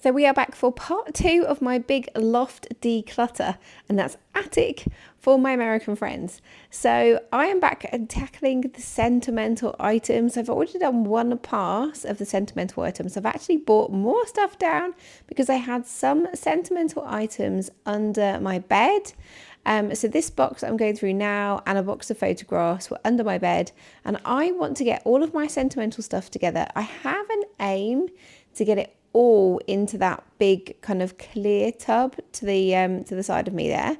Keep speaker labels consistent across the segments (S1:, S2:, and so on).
S1: So we are back for part 2 of my big loft declutter, and that's attic for my American friends. So I am back at tackling the sentimental items. I've already done one pass of the sentimental items. I've actually brought more stuff down because I had some sentimental items under my bed. So this box I'm going through now and a box of photographs were under my bed, and I want to get all of my sentimental stuff together. I have an aim to get it all into that big kind of clear tub to the side of me there.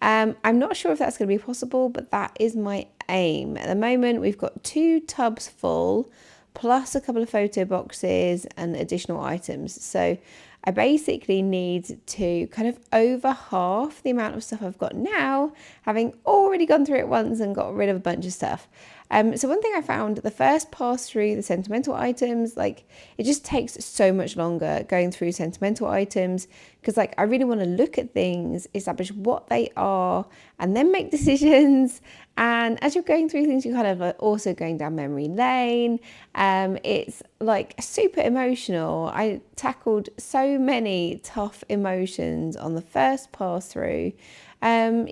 S1: I'm not sure if that's going to be possible, but that is my aim. At the moment, we've got 2 tubs full, plus a couple of photo boxes and additional items. So I basically need to kind of over half the amount of stuff I've got now, having already gone through it once and got rid of a bunch of stuff. So one thing I found, the first pass through the sentimental items, like it just takes so much longer going through sentimental items, because like I really want to look at things, establish what they are, and then make decisions. And as you're going through things, you're kind of like also going down memory lane. It's like super emotional. I tackled so many tough emotions on the first pass through. And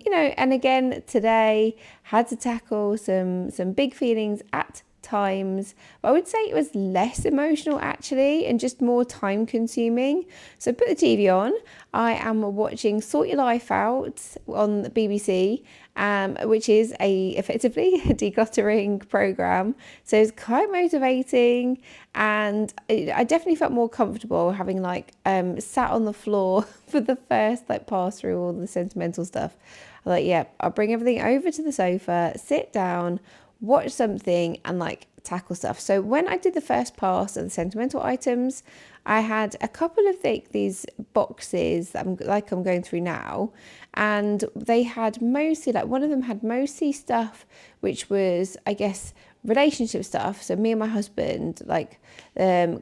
S1: again today had to tackle some big feelings at times, but I would say it was less emotional actually and just more time consuming. So put the TV on. I am watching Sort Your Life Out on the BBC, which is effectively a decluttering program. So it's quite motivating, and I definitely felt more comfortable having sat on the floor for the first pass through all the sentimental stuff. I'm like, yeah, I'll bring everything over to the sofa, sit down, watch something, and tackle stuff. So when I did the first pass of the sentimental items, I had a couple of these boxes that I'm going through now, and they had mostly one of them had mostly stuff which was, I guess, relationship stuff. So me and my husband,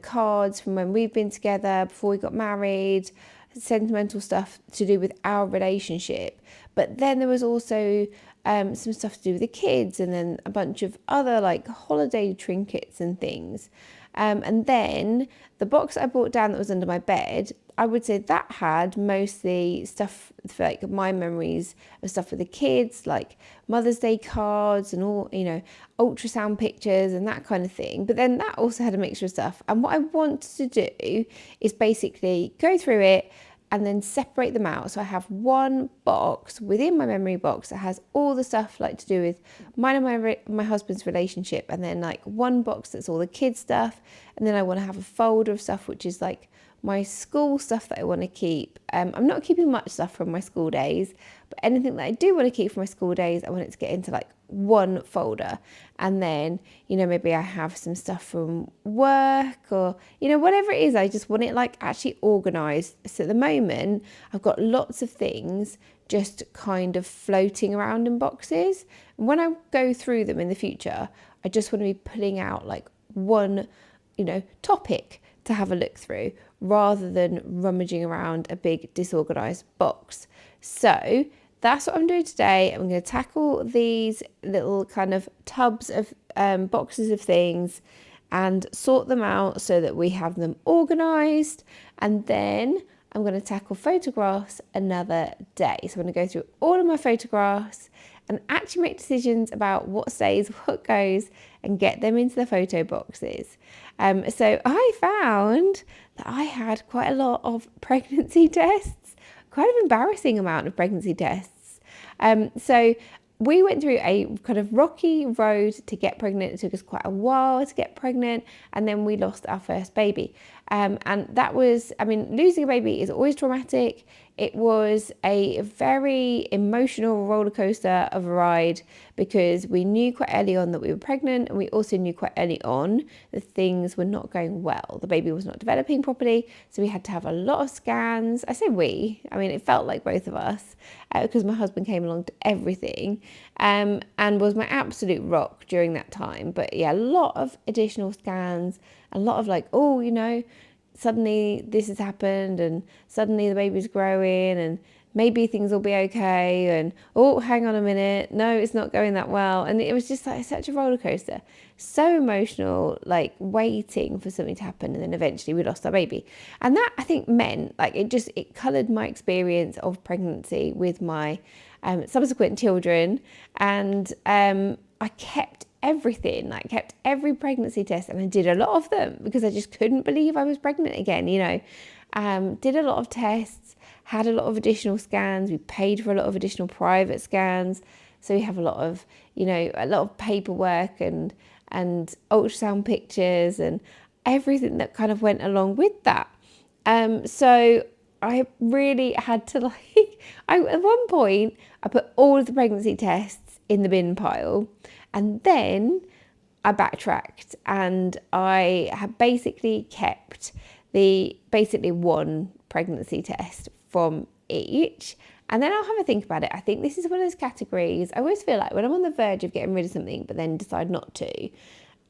S1: cards from when we've been together before we got married, sentimental stuff to do with our relationship. But then there was also some stuff to do with the kids, and then a bunch of other holiday trinkets and things. And then the box I brought down that was under my bed, I would say that had mostly stuff for my memories of stuff with the kids, like Mother's Day cards and all, ultrasound pictures and that kind of thing. But then that also had a mixture of stuff. And what I wanted to do is basically go through it and then separate them out. So I have one box within my memory box that has all the stuff to do with mine and my husband's relationship, and then one box that's all the kids stuff, and then I want to have a folder of stuff which is my school stuff that I want to keep. I'm not keeping much stuff from my school days, but anything that I do want to keep from my school days, I want it to get into one folder. And then, maybe I have some stuff from work or, whatever it is, I just want it actually organized. So at the moment, I've got lots of things just kind of floating around in boxes. And when I go through them in the future, I just want to be pulling out one, topic to have a look through, rather than rummaging around a big disorganized box. So that's what I'm doing today. I'm going to tackle these little kind of tubs of boxes of things and sort them out so that we have them organized. And then I'm going to tackle photographs another day. So I'm going to go through all of my photographs and actually make decisions about what stays, what goes, and get them into the photo boxes. So I found that I had quite a lot of pregnancy tests, quite an embarrassing amount of pregnancy tests. So we went through a kind of rocky road to get pregnant. It took us quite a while to get pregnant, and then we lost our first baby. And that was, losing a baby is always traumatic. It was a very emotional roller coaster of a ride, because we knew quite early on that we were pregnant, and we also knew quite early on that things were not going well. The baby was not developing properly, so we had to have a lot of scans. I say it felt like both of us, because my husband came along to everything, and was my absolute rock during that time. But yeah, a lot of additional scans, a lot of suddenly this has happened, and suddenly the baby's growing, and maybe things will be okay, and oh, hang on a minute, no, it's not going that well. And it was just like such a roller coaster, so emotional, like waiting for something to happen. And then eventually we lost our baby, and that I think meant like it coloured my experience of pregnancy with my subsequent children. And I kept everything, like kept every pregnancy test, and I did a lot of them because I just couldn't believe I was pregnant again, did a lot of tests, had a lot of additional scans. We paid for a lot of additional private scans, so we have a lot of paperwork and ultrasound pictures and everything that kind of went along with that. So I really had to at one point I put all of the pregnancy tests in the bin pile, and then I backtracked and I have basically kept basically one pregnancy test from each, and then I'll have a think about it. I think this is one of those categories. I always feel like when I'm on the verge of getting rid of something but then decide not to,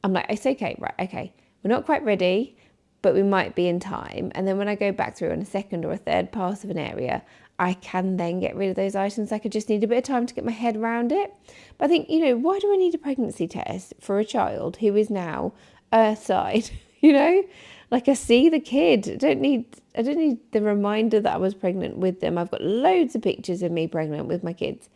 S1: I'm like, it's okay, right, okay, we're not quite ready, but we might be in time. And then when I go back through on a second or a third pass of an area, I can then get rid of those items. I could just need a bit of time to get my head around it. But I think, why do I need a pregnancy test for a child who is now earthside? Like I see the kid. I don't need the reminder that I was pregnant with them. I've got loads of pictures of me pregnant with my kids.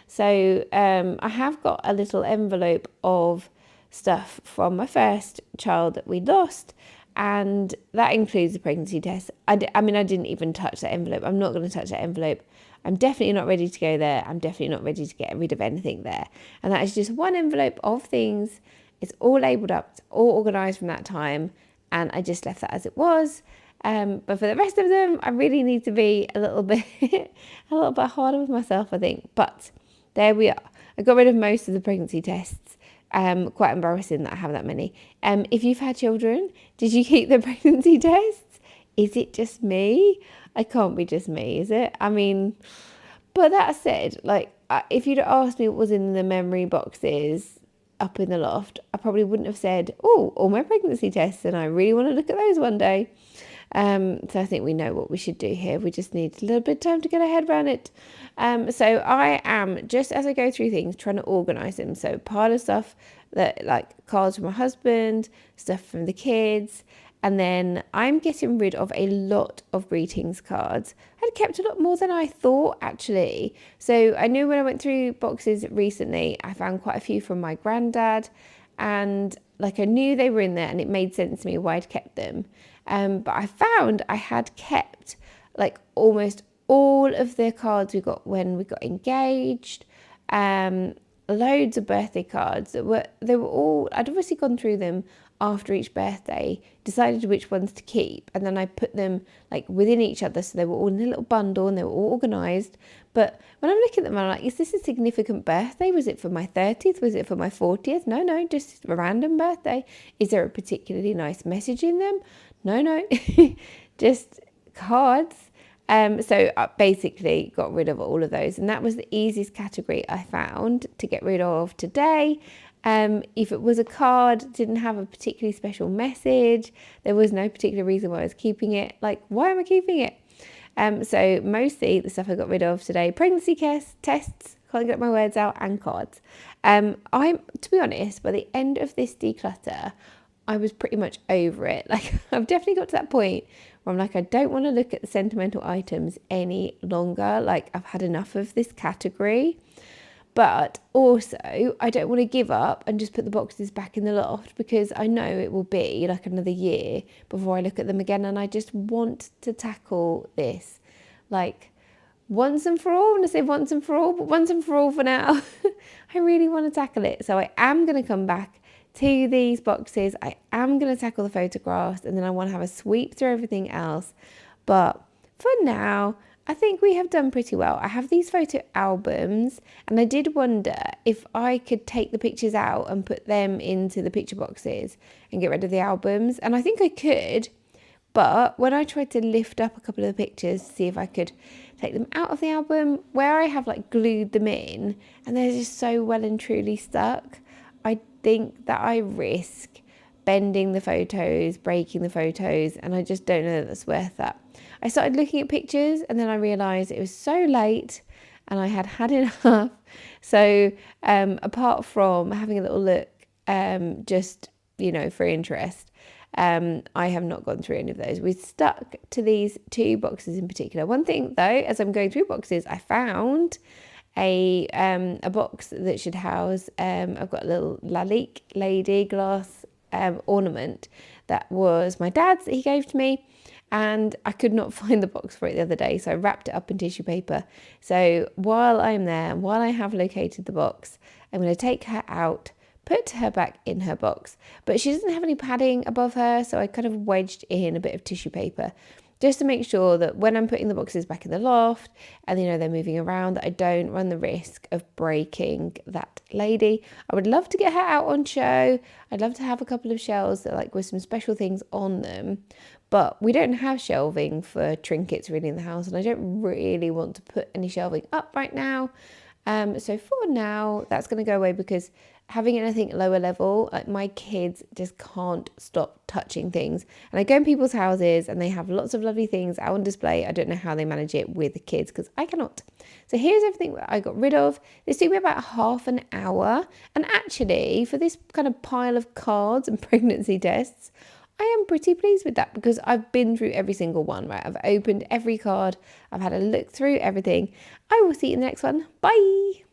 S1: So I have got a little envelope of stuff from my first child that we lost, and that includes the pregnancy test. I didn't even touch that envelope. I'm not going to touch that envelope. I'm definitely not ready to go there. I'm definitely not ready to get rid of anything there. And that is just one envelope of things. It's all labelled up, it's all organised from that time, and I just left that as it was. But for the rest of them, I really need to be a little bit harder with myself, I think. But there we are. I got rid of most of the pregnancy tests. Quite embarrassing that I have that many. If you've had children, did you keep the pregnancy tests? Is it just me? It can't be just me, is it? But that said, if you'd asked me what was in the memory boxes up in the loft, I probably wouldn't have said, oh, all my pregnancy tests, and I really want to look at those one day. So I think we know what we should do here. We just need a little bit of time to get our head around it. So I am, just as I go through things, trying to organise them. So part of stuff that like cards from my husband, stuff from the kids, and then I'm getting rid of a lot of greetings cards. I'd kept a lot more than I thought, actually. So I knew when I went through boxes recently, I found quite a few from my granddad, and I knew they were in there and it made sense to me why I'd kept them. But I found I had kept almost all of the cards we got when we got engaged, loads of birthday cards they were all, I'd obviously gone through them after each birthday, decided which ones to keep, and then I put them within each other, so they were all in a little bundle and they were all organised. But when I'm looking at them, I'm like, is this a significant birthday? Was it for my 30th? Was it for my 40th? No, just a random birthday. Is there a particularly nice message in them? No, just cards. So I basically got rid of all of those, and that was the easiest category I found to get rid of today. If it was a card, didn't have a particularly special message, there was no particular reason why I was keeping it. Why am I keeping it? So mostly the stuff I got rid of today: pregnancy tests, can't get my words out, and cards. To be honest, by the end of this declutter, I was pretty much over it. I've definitely got to that point where I'm like, I don't want to look at the sentimental items any longer. I've had enough of this category. But also, I don't want to give up and just put the boxes back in the loft, because I know it will be another year before I look at them again. And I just want to tackle this once and for all. And I say once and for all, but once and for all for now. I really want to tackle it. So I am going to come back to these boxes. I am going to tackle the photographs, and then I want to have a sweep through everything else. But for now, I think we have done pretty well. I have these photo albums, and I did wonder if I could take the pictures out and put them into the picture boxes and get rid of the albums. And I think I could, but when I tried to lift up a couple of the pictures to see if I could take them out of the album, where I have glued them in and they're just so well and truly stuck, I think that I risk bending the photos, breaking the photos, and I just don't know that that's worth that. I started looking at pictures and then I realised it was so late and I had had enough. So apart from having a little look, just, for interest, I have not gone through any of those. We stuck to these 2 boxes in particular. One thing though, as I'm going through boxes, I found a box that should house, I've got a little Lalique lady glass ornament that was my dad's that he gave to me, and I could not find the box for it the other day, so I wrapped it up in tissue paper. So while I'm there, while I have located the box, I'm going to take her out, put her back in her box, but she doesn't have any padding above her, so I kind of wedged in a bit of tissue paper just to make sure that when I'm putting the boxes back in the loft and they're moving around, that I don't run the risk of breaking that lady. I would love to get her out on show. I'd love to have a couple of shelves that with some special things on them, but we don't have shelving for trinkets really in the house, and I don't really want to put any shelving up right now. So for now, that's going to go away, because having anything lower level, my kids just can't stop touching things. And I go in people's houses and they have lots of lovely things out on display. I don't know how they manage it with the kids, because I cannot. So here's everything that I got rid of. This took me about half an hour. And actually, for this kind of pile of cards and pregnancy tests, I am pretty pleased with that, because I've been through every single one, right? I've opened every card. I've had a look through everything. I will see you in the next one. Bye.